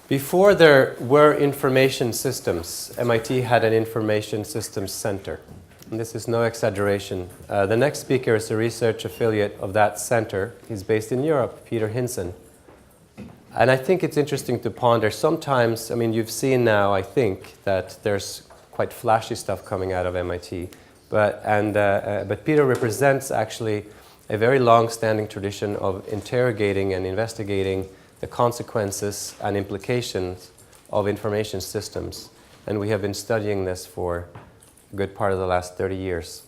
Before there were information systems, MIT had an information systems center. And this is no exaggeration. The next speaker is a research affiliate of that center. He's based in Europe, Peter Hinson. And I think it's interesting to ponder. Sometimes, I mean, you've seen now, I think, that there's quite flashy stuff coming out of MIT. But Peter represents actually a very long-standing tradition of interrogating and investigating the consequences and implications of information systems. And we have been studying this for a good part of the last 30 years.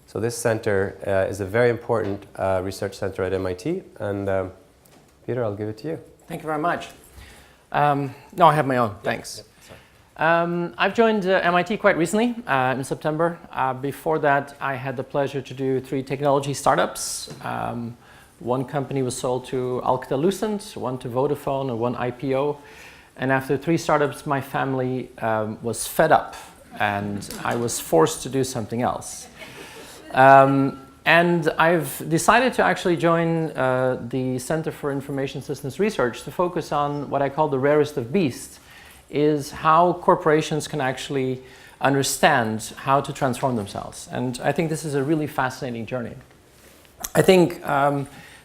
So this center is a very important research center at MIT. And Peter, I'll give it to you. Thank you very much. No, I have my own. Thanks. I've joined MIT quite recently, in September. Before that, I had the pleasure to do 3 technology startups. One company was sold to Alcatel-Lucent, one to Vodafone, and one IPO. And after 3 startups, my family was fed up, and I was forced to do something else. And I've decided to actually join the Center for Information Systems Research to focus on what I call the rarest of beasts, is how corporations can actually understand how to transform themselves. And I think this is a really fascinating journey. I think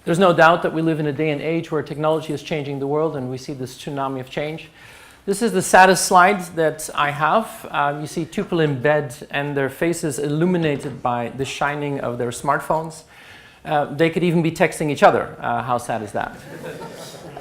there's no doubt that we live in a day and age where technology is changing the world, and we see this tsunami of change. This is the saddest slide that I have. You see 2 people in bed and their faces illuminated by the shining of their smartphones. They could even be texting each other. How sad is that?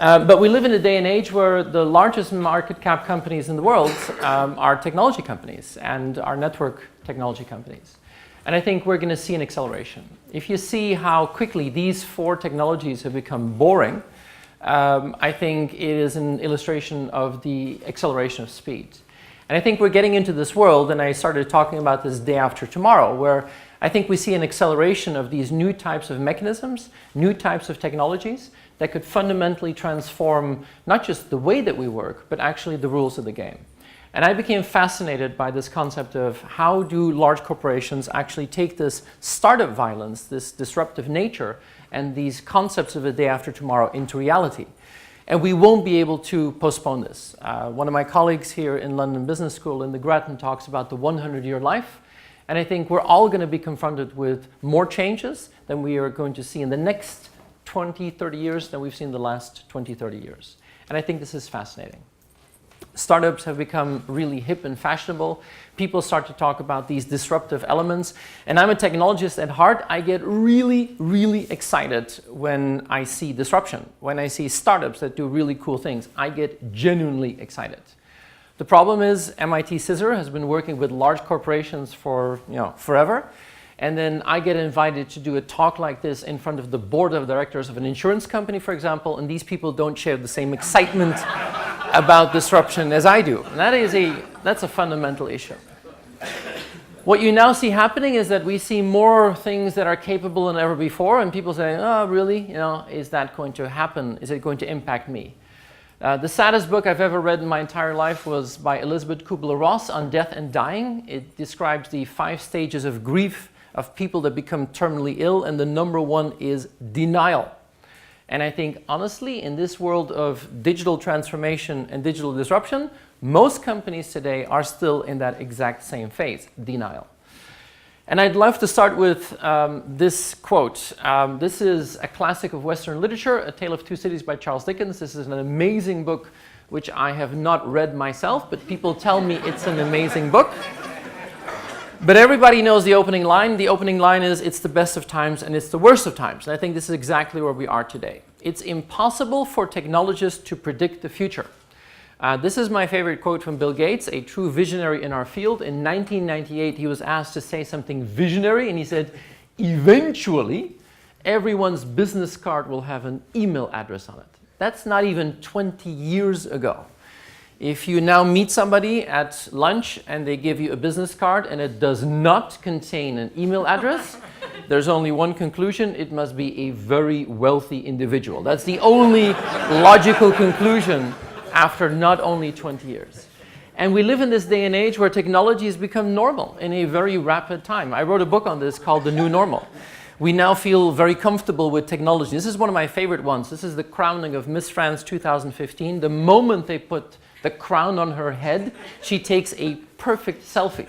But we live in a day and age where the largest market cap companies in the world are technology companies and are network technology companies. And I think we're going to see an acceleration. If you see how quickly these 4 technologies have become boring, I think it is an illustration of the acceleration of speed. And I think we're getting into this world, and I started talking about this day after tomorrow, where I think we see an acceleration of these new types of mechanisms, new types of technologies that could fundamentally transform not just the way that we work, but actually the rules of the game. And I became fascinated by this concept of how do large corporations actually take this startup violence, this disruptive nature, and these concepts of a day after tomorrow into reality. And we won't be able to postpone this. One of my colleagues here in London Business School in the Grattan talks about the 100-year life. And I think we're all going to be confronted with more changes than we are going to see in the next 20, 30 years than we've seen in the last 20, 30 years. And I think this is fascinating. Startups have become really hip and fashionable. People start to talk about these disruptive elements. And I'm a technologist at heart. I get really, really excited when I see disruption. When I see startups that do really cool things, I get genuinely excited. The problem is MIT CISR has been working with large corporations for forever. And then I get invited to do a talk like this in front of the board of directors of an insurance company, for example, and these people don't share the same excitement about disruption as I do. And that's a fundamental issue. What you now see happening is that we see more things that are capable than ever before, and people say, oh, really? Is that going to happen? Is it going to impact me? The saddest book I've ever read in my entire life was by Elizabeth Kubler-Ross on death and dying. It describes the 5 stages of grief of people that become terminally ill, and the number 1 is denial. And I think, honestly, in this world of digital transformation and digital disruption, most companies today are still in that exact same phase, denial. And I'd love to start with this quote. This is a classic of Western literature, A Tale of Two Cities by Charles Dickens. This is an amazing book, which I have not read myself, but people tell me it's an amazing book. But everybody knows the opening line. The opening line is, it's the best of times and it's the worst of times. And I think this is exactly where we are today. It's impossible for technologists to predict the future. This is my favorite quote from Bill Gates, a true visionary in our field. In 1998, he was asked to say something visionary, and he said, eventually, everyone's business card will have an email address on it. That's not even 20 years ago. If you now meet somebody at lunch and they give you a business card and it does not contain an email address, there's only one conclusion: it must be a very wealthy individual. That's the only logical conclusion after not only 20 years. And we live in this day and age where technology has become normal in a very rapid time. I wrote a book on this called The New Normal. We now feel very comfortable with technology. This is one of my favorite ones. This is the crowning of Miss France 2015. The moment they put the crown on her head, she takes a perfect selfie.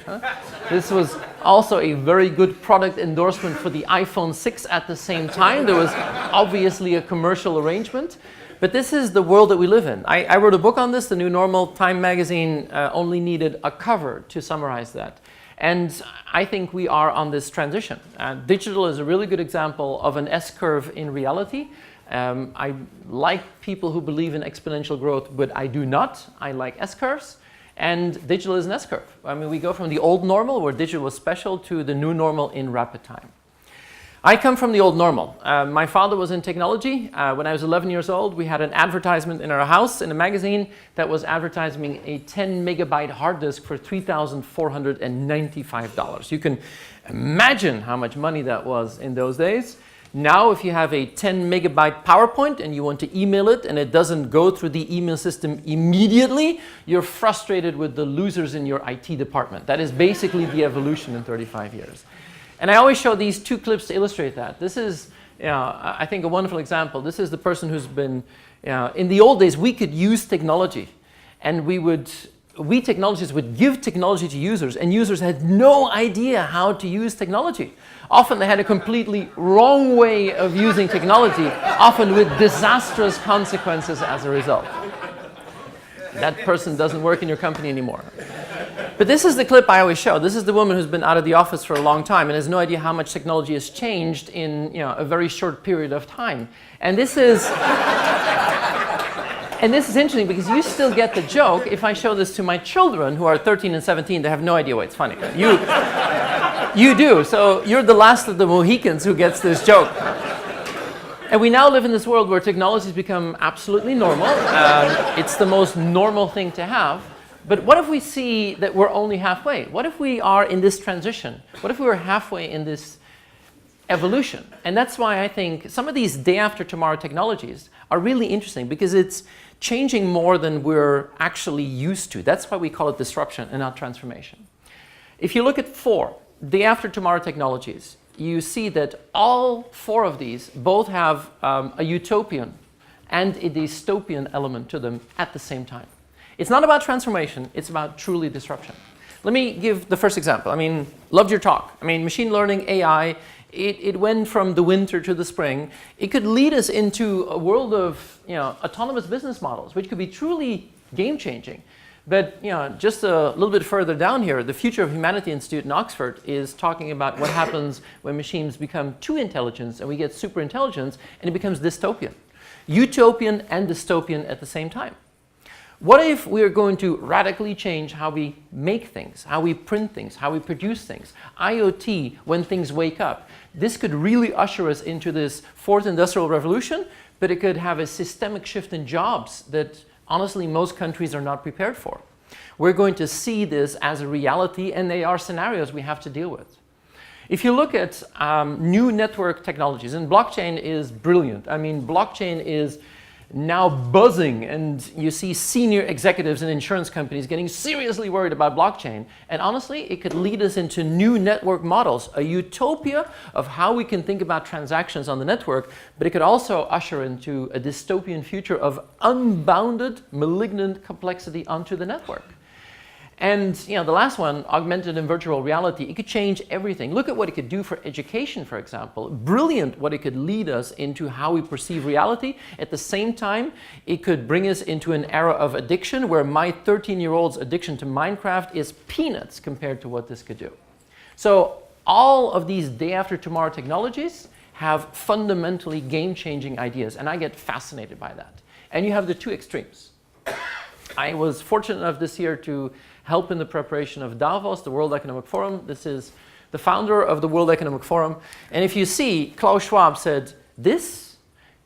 This was also a very good product endorsement for the iPhone 6 at the same time. There was obviously a commercial arrangement. But this is the world that we live in. I wrote a book on this, The New Normal. Time magazine only needed a cover to summarize that. And I think we are on this transition. Digital is a really good example of an S-curve in reality. I like people who believe in exponential growth, but I do not. I like S-curves. And digital is an S-curve. I mean, we go from the old normal, where digital was special, to the new normal in rapid time. I come from the old normal. My father was in technology. When I was 11 years old, we had an advertisement in our house in a magazine that was advertising a 10 megabyte hard disk for $3,495. You can imagine how much money that was in those days. Now, if you have a 10 megabyte PowerPoint and you want to email it and it doesn't go through the email system immediately, you're frustrated with the losers in your IT department. That is basically the evolution in 35 years. And I always show these two clips to illustrate that. This is, I think, a wonderful example. This is the person who's been, in the old days, we could use technology. And we technologists would give technology to users, and users had no idea how to use technology. Often they had a completely wrong way of using technology, often with disastrous consequences as a result. That person doesn't work in your company anymore. But this is the clip I always show. This is the woman who's been out of the office for a long time and has no idea how much technology has changed in a very short period of time. And this is interesting because you still get the joke. If I show this to my children who are 13 and 17, they have no idea why it's funny. You do. So you're the last of the Mohicans who gets this joke. And we now live in this world where technology has become absolutely normal. It's the most normal thing to have. But what if we see that we're only halfway? What if we are in this transition? What if we were halfway in this evolution? And that's why I think some of these day after tomorrow technologies are really interesting, because it's changing more than we're actually used to. That's why we call it disruption and not transformation. If you look at 4 day after tomorrow technologies, you see that all 4 of these both have a utopian and a dystopian element to them at the same time. It's not about transformation, it's about truly disruption. Let me give the first example. I mean, loved your talk. I mean, machine learning, AI, it went from the winter to the spring. It could lead us into a world of autonomous business models, which could be truly game-changing. But just a little bit further down here, the Future of Humanity Institute in Oxford is talking about what happens when machines become too intelligent and we get super intelligence and it becomes dystopian. Utopian and dystopian at the same time. What if we are going to radically change how we make things, how we print things, how we produce things? IoT, when things wake up. This could really usher us into this 4th industrial revolution, but it could have a systemic shift in jobs that honestly most countries are not prepared for. We're going to see this as a reality, and they are scenarios we have to deal with. If you look at new network technologies, and blockchain is brilliant. I mean, blockchain is now buzzing, and you see senior executives in insurance companies getting seriously worried about blockchain. And honestly, it could lead us into new network models, a utopia of how we can think about transactions on the network, but it could also usher into a dystopian future of unbounded, malignant complexity onto the network. And the last one, augmented and virtual reality, it could change everything. Look at what it could do for education, for example. Brilliant what it could lead us into how we perceive reality. At the same time, it could bring us into an era of addiction where my 13-year-old's addiction to Minecraft is peanuts compared to what this could do. So all of these day after tomorrow technologies have fundamentally game-changing ideas, and I get fascinated by that. And you have the 2 extremes. I was fortunate enough this year to help in the preparation of Davos, the World Economic Forum. This is the founder of the World Economic Forum. And if you see, Klaus Schwab said, this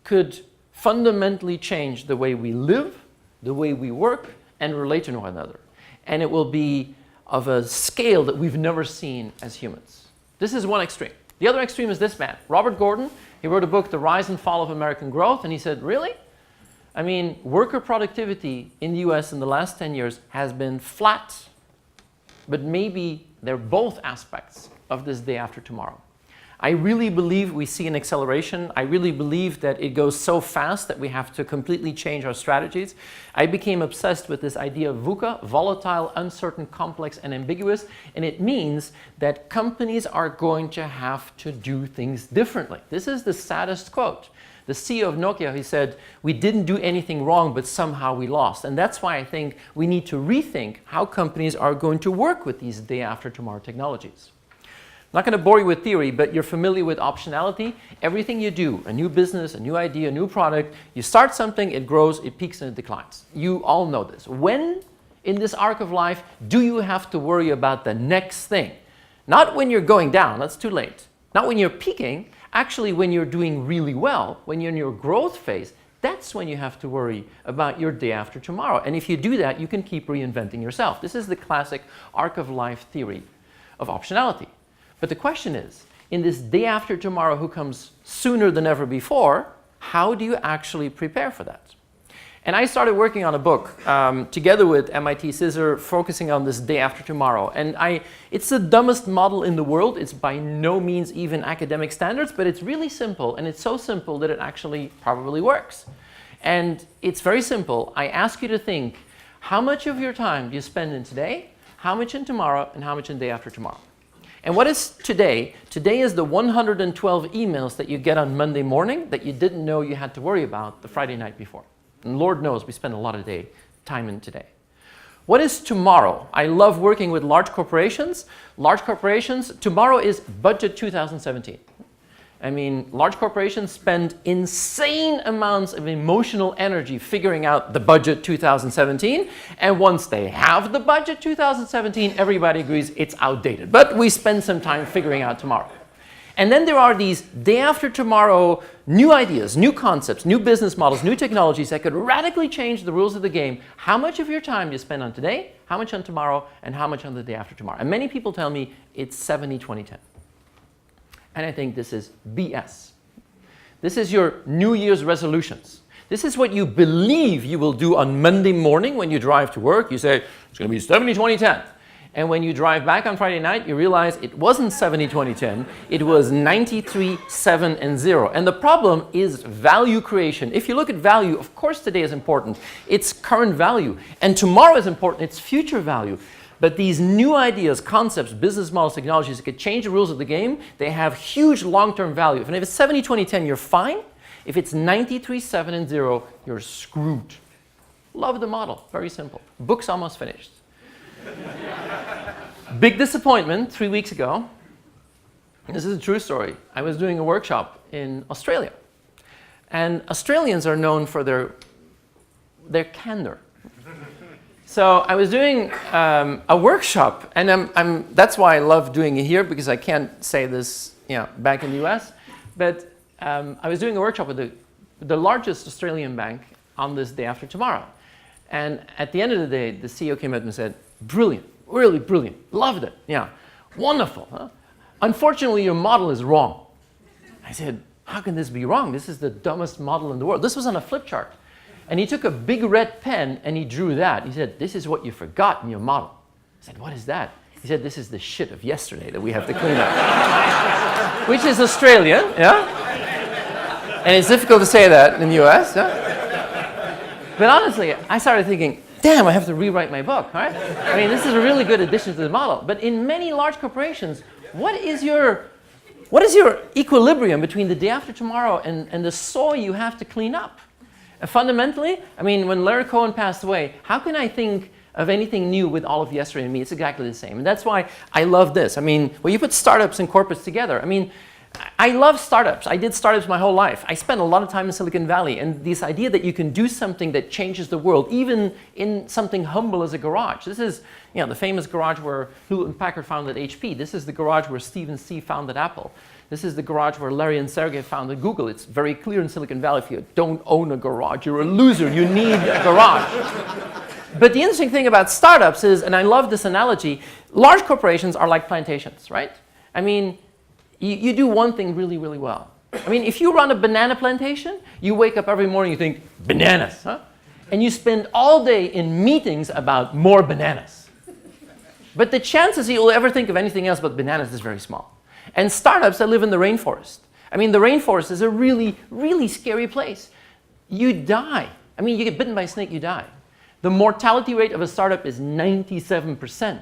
could fundamentally change the way we live, the way we work, and relate to one another. And it will be of a scale that we've never seen as humans. This is one extreme. The other extreme is this man, Robert Gordon. He wrote a book, The Rise and Fall of American Growth, and he said, really? I mean, worker productivity in the US in the last 10 years has been flat, but maybe they're both aspects of this day after tomorrow. I really believe we see an acceleration. I really believe that it goes so fast that we have to completely change our strategies. I became obsessed with this idea of VUCA, volatile, uncertain, complex, and ambiguous. And it means that companies are going to have to do things differently. This is the saddest quote. The CEO of Nokia, he said, we didn't do anything wrong, but somehow we lost. And that's why I think we need to rethink how companies are going to work with these day after tomorrow technologies. I'm not going to bore you with theory, but you're familiar with optionality. Everything you do, a new business, a new idea, a new product, you start something, it grows, it peaks and it declines. You all know this. When in this arc of life do you have to worry about the next thing? Not when you're going down, that's too late. Not when you're peaking, actually when you're doing really well, when you're in your growth phase, that's when you have to worry about your day after tomorrow. And if you do that, you can keep reinventing yourself. This is the classic arc of life theory of optionality. But the question is, in this day after tomorrow who comes sooner than ever before, how do you actually prepare for that? And I started working on a book together with MIT CISR focusing on this day after tomorrow. And it's the dumbest model in the world. It's by no means even academic standards, but it's really simple. And it's so simple that it actually probably works. And it's very simple. I ask you to think, how much of your time do you spend in today, how much in tomorrow, and how much in day after tomorrow? And what is today? Today is the 112 emails that you get on Monday morning that you didn't know you had to worry about the Friday night before. And Lord knows we spend a lot of time in today. What is tomorrow? I love working with large corporations. Large corporations, tomorrow is budget 2017. I mean, large corporations spend insane amounts of emotional energy figuring out the budget 2017. And once they have the budget 2017, everybody agrees it's outdated. But we spend some time figuring out tomorrow. And then there are these day after tomorrow new ideas, new concepts, new business models, new technologies that could radically change the rules of the game. How much of your time do you spend on today, how much on tomorrow, and how much on the day after tomorrow? And many people tell me it's 70-20-10. And I think this is BS. This is your New Year's resolutions. This is what you believe you will do on Monday morning when you drive to work. You say, it's going to be 70-20-10. And when you drive back on Friday night, you realize it wasn't 70-20-10. It was 93-7-0. And the problem is value creation. If you look at value, of course today is important. It's current value. And tomorrow is important. It's future value. But these new ideas, concepts, business models, technologies that could change the rules of the game, they have huge long-term value. And if it's 70-20-10, you're fine. If it's 93-7-0, you're screwed. Love the model. Very simple. Book's almost finished. Big disappointment 3 weeks ago. This is a true story. I was doing a workshop in Australia. And Australians are known for their candor. So I was doing a workshop, and that's why I love doing it here, because I can't say this back in the US. But I was doing a workshop with the largest Australian bank on this day after tomorrow. And at the end of the day, the CEO came up and said, brilliant, really brilliant, loved it, yeah, wonderful. Huh? Unfortunately, your model is wrong. I said, how can this be wrong? This is the dumbest model in the world. This was on a flip chart. And he took a big red pen and he drew that. He said, this is what you forgot in your model. I said, what is that? He said, this is the shit of yesterday that we have to clean up. Which is Australian, yeah? And it's difficult to say that in the US, yeah? But honestly, I started thinking, damn, I have to rewrite my book, right? I mean, this is a really good addition to the model. But in many large corporations, what is your equilibrium between the day after tomorrow and the soil you have to clean up? Fundamentally, I mean, when Larry Cohen passed away, how can I think of anything new with all of yesterday and me? It's exactly the same. And that's why I love this. I mean, when you put startups and corporates together, I mean, I love startups. I did startups my whole life. I spent a lot of time in Silicon Valley. And this idea that you can do something that changes the world, even in something humble as a garage. This is the famous garage where Hewlett Packard founded HP. This is the garage where Stephen C. founded Apple. This is the garage where Larry and Sergey founded Google. It's very clear in Silicon Valley, if you don't own a garage, you're a loser. You need a garage. But the interesting thing about startups is, and I love this analogy, large corporations are like plantations, right? I mean, you do one thing really, really well. I mean, if you run a banana plantation, you wake up every morning, you think, bananas, huh? And you spend all day in meetings about more bananas. But the chances you'll ever think of anything else but bananas is very small. and startups that live in the rainforest. I mean, the rainforest is a really, really scary place. You die. I mean, you get bitten by a snake, you die. The mortality rate of a startup is 97%.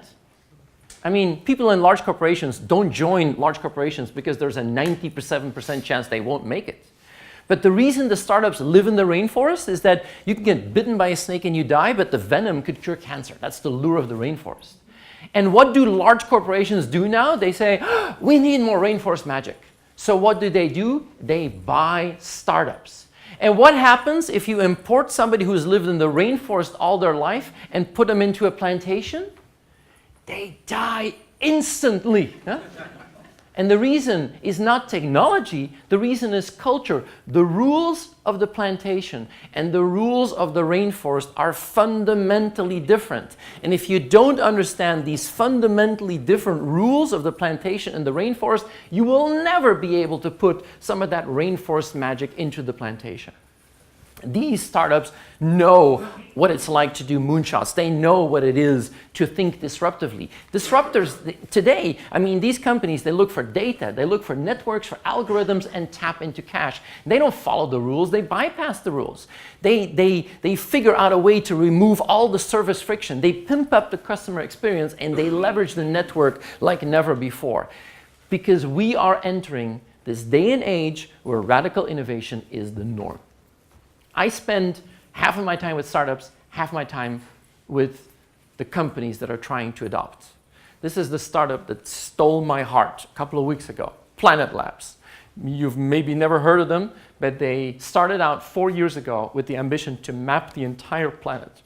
I mean, people in large corporations don't join large corporations because there's a 97% chance they won't make it. But the reason the startups live in the rainforest is that you can get bitten by a snake and you die, but the venom could cure cancer. That's the lure of the rainforest. And what do large corporations do now? They say, oh, we need more rainforest magic. So what do? They buy startups. And what happens if you import somebody who's lived in the rainforest all their life and put them into a plantation? They die instantly. Huh? And the reason is not technology, the reason is culture. The rules of the plantation and the rules of the rainforest are fundamentally different. And if you don't understand these fundamentally different rules of the plantation and the rainforest, you will never be able to put some of that rainforest magic into the plantation. These startups know what it's like to do moonshots. They know what it is to think disruptively. Disruptors today, I mean, these companies, they look for data, they look for networks, for algorithms, and tap into cash. They don't follow the rules, they bypass the rules. They figure out a way to remove all the service friction. They pimp up the customer experience, and they leverage the network like never before. Because we are entering this day and age where radical innovation is the norm. I spend half of my time with startups, half my time with the companies that are trying to adopt. This is the startup that stole my heart a couple of weeks ago, Planet Labs. You've maybe never heard of them, but they started out 4 years ago with the ambition to map the entire planet.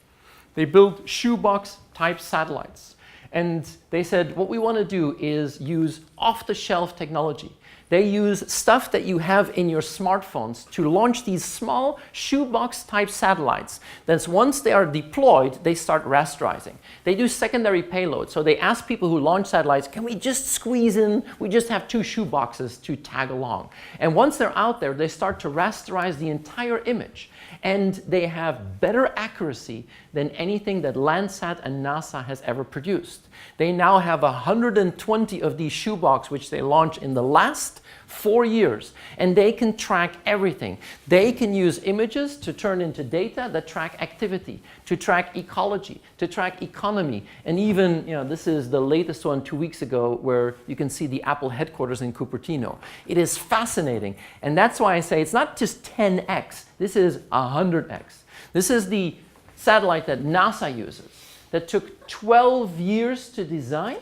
They built shoebox-type satellites. And they said, what we want to do is use off-the-shelf technology. They use stuff that you have in your smartphones to launch these small shoebox-type satellites. Then once they are deployed, they start rasterizing. They do secondary payload. So they ask people who launch satellites, can we just squeeze in? We just have 2 shoeboxes to tag along. And once they're out there, they start to rasterize the entire image. And they have better accuracy than anything that Landsat and NASA has ever produced. They now have 120 of these shoebox, which they launched in the last 4 years, and they can track everything. They can use images to turn into data that track activity, to track ecology, to track economy, and even, this is the latest one 2 weeks ago where you can see the Apple headquarters in Cupertino. It is fascinating, and that's why I say it's not just 10x, this is 100x. This is the satellite that NASA uses that took 12 years to design,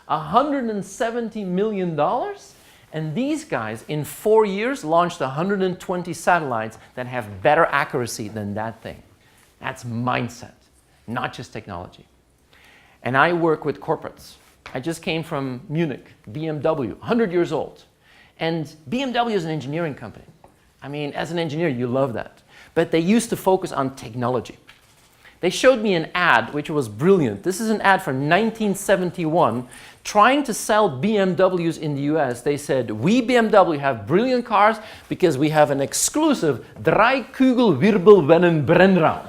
$170 million, and these guys, in 4 years, launched 120 satellites that have better accuracy than that thing. That's mindset, not just technology. And I work with corporates. I just came from Munich, BMW, 100 years old. And BMW is an engineering company. I mean, as an engineer, you love that. But they used to focus on technology. They showed me an ad, which was brilliant. This is an ad from 1971, trying to sell BMWs in the US. They said, we BMW have brilliant cars because we have an exclusive Dreikugelwirbelwellenbrennraum,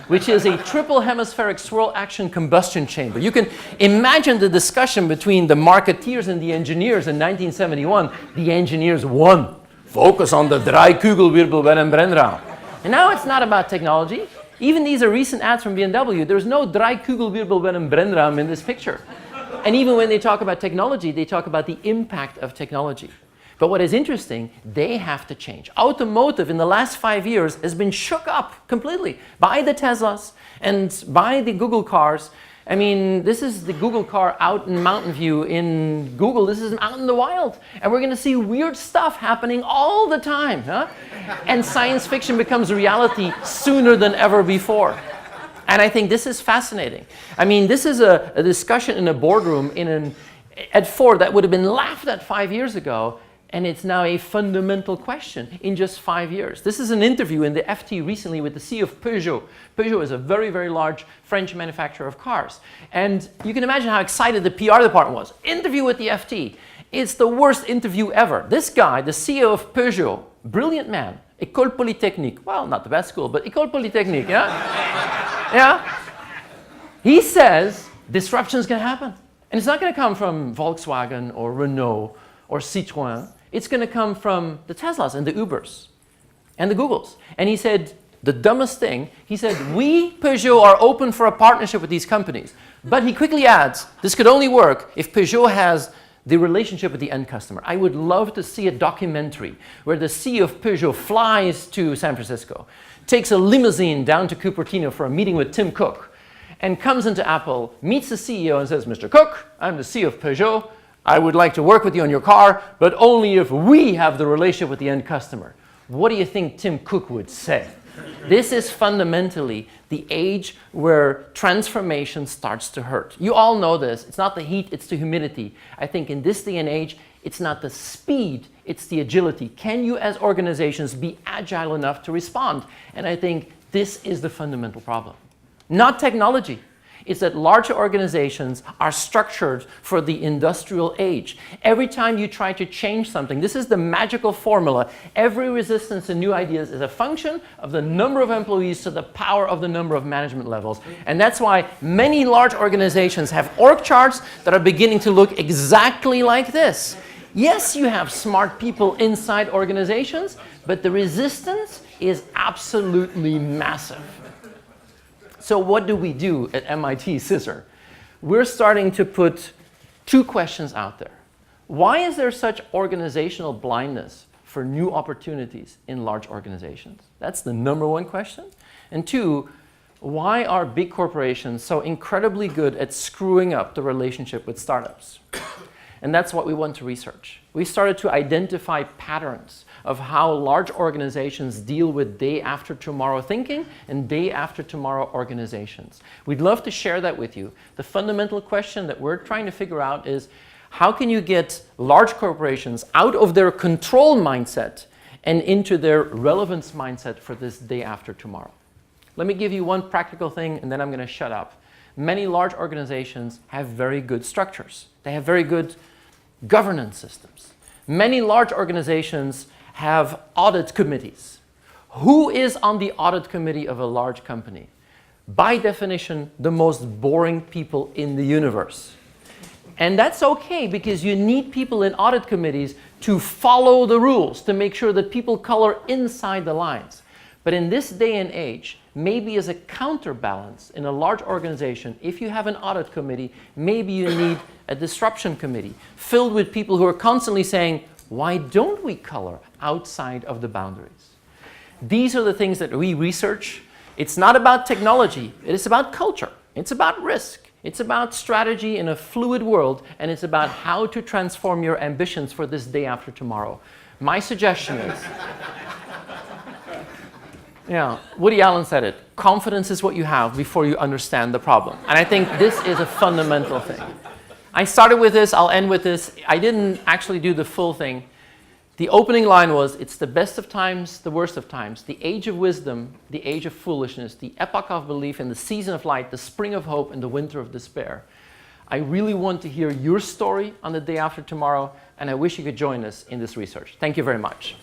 which is a triple hemispheric swirl action combustion chamber. You can imagine the discussion between the marketeers and the engineers in 1971. The engineers won. Focus on the Dreikugelwirbelwellenbrennraum. And now it's not about technology. Even these are recent ads from BMW. There's no Dreikugelwirbelwellenbrennraum in this picture. And even when they talk about technology, they talk about the impact of technology. But what is interesting, they have to change. Automotive in the last 5 years has been shook up completely by the Teslas and by the Google cars. I mean, this is the Google car out in Mountain View in Google. This is out in the wild. And we're going to see weird stuff happening all the time. Huh? And science fiction becomes reality sooner than ever before. And I think this is fascinating. I mean, this is a discussion in a boardroom at Ford that would have been laughed at 5 years ago. And it's now a fundamental question in just 5 years. This is an interview in the FT recently with the CEO of Peugeot. Peugeot is a very, very large French manufacturer of cars. And you can imagine how excited the PR department was. Interview with the FT. It's the worst interview ever. This guy, the CEO of Peugeot, brilliant man, École Polytechnique. Well, not the best school, but École Polytechnique, yeah? Yeah? He says disruption is going to happen. And it's not going to come from Volkswagen or Renault or Citroën. It's going to come from the Teslas and the Ubers and the Googles. And he said, the dumbest thing, he said, we, Peugeot, are open for a partnership with these companies. But he quickly adds, this could only work if Peugeot has the relationship with the end customer. I would love to see a documentary where the CEO of Peugeot flies to San Francisco, takes a limousine down to Cupertino for a meeting with Tim Cook, and comes into Apple, meets the CEO and says, Mr. Cook, I'm the CEO of Peugeot. I would like to work with you on your car, but only if we have the relationship with the end customer. What do you think Tim Cook would say? This is fundamentally the age where transformation starts to hurt. You all know this. It's not the heat, it's the humidity. I think in this day and age, it's not the speed, it's the agility. Can you as organizations be agile enough to respond? And I think this is the fundamental problem. Not technology. It's that larger organizations are structured for the industrial age. Every time you try to change something, this is the magical formula. Every resistance to new ideas is a function of the number of employees to the power of the number of management levels. And that's why many large organizations have org charts that are beginning to look exactly like this. Yes, you have smart people inside organizations, but the resistance is absolutely massive. So what do we do at MIT CISR? We're starting to put two questions out there. Why is there such organizational blindness for new opportunities in large organizations? That's the number one question. And two, why are big corporations so incredibly good at screwing up the relationship with startups? And that's what we want to research. We started to identify patterns of how large organizations deal with day after tomorrow thinking and day after tomorrow organizations. We'd love to share that with you. The fundamental question that we're trying to figure out is, how can you get large corporations out of their control mindset and into their relevance mindset for this day after tomorrow? Let me give you one practical thing, and then I'm going to shut up. Many large organizations have very good structures. They have very good governance systems. Many large organizations have audit committees. Who is on the audit committee of a large company? By definition, the most boring people in the universe. And that's okay, because you need people in audit committees to follow the rules, to make sure that people color inside the lines. But in this day and age, maybe as a counterbalance in a large organization, if you have an audit committee, maybe you need a disruption committee filled with people who are constantly saying, why don't we color outside of the boundaries? These are the things that we research. It's not about technology. It is about culture. It's about risk. It's about strategy in a fluid world, and it's about how to transform your ambitions for this day after tomorrow. My suggestion is, Woody Allen said it, confidence is what you have before you understand the problem. And I think this is a fundamental thing. I started with this, I'll end with this. I didn't actually do the full thing. The opening line was, it's the best of times, the worst of times, the age of wisdom, the age of foolishness, the epoch of belief, and the season of light, the spring of hope, and the winter of despair. I really want to hear your story on the day after tomorrow, and I wish you could join us in this research. Thank you very much.